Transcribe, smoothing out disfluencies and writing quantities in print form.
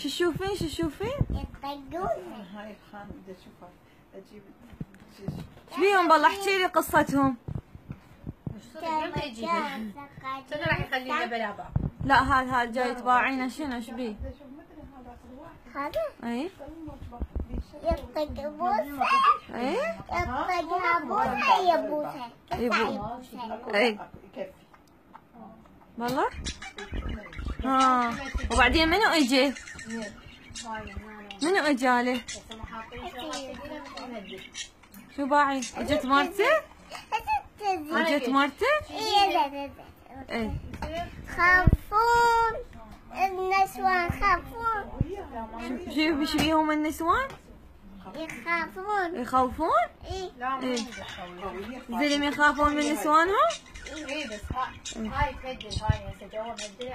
شو تشوفين شو تشوفين؟ يطقون. هاي الخان بدي اشوفها اجيب ايش بيهم بالله احكي لي قصتهم. شنو راح يخلينا بلا باب؟ لا هذا جاي تباعينه شنو ايش بيه؟ هذا اي يطق بوسه. اي يطقها بوسه يبوسها. اي يكفي. والله ها وبعدين منو اجى؟ منو اجاله؟ شو باعي؟ اجت مرته؟ اجت مرته؟ اي خافون النسوان خافون. شو بيهم النسوان؟ يخافون. يخوفون؟ ايه الزلم يخافون من نسوانهم؟ اي بس هاي تبدل هاي هسه جوا مبدله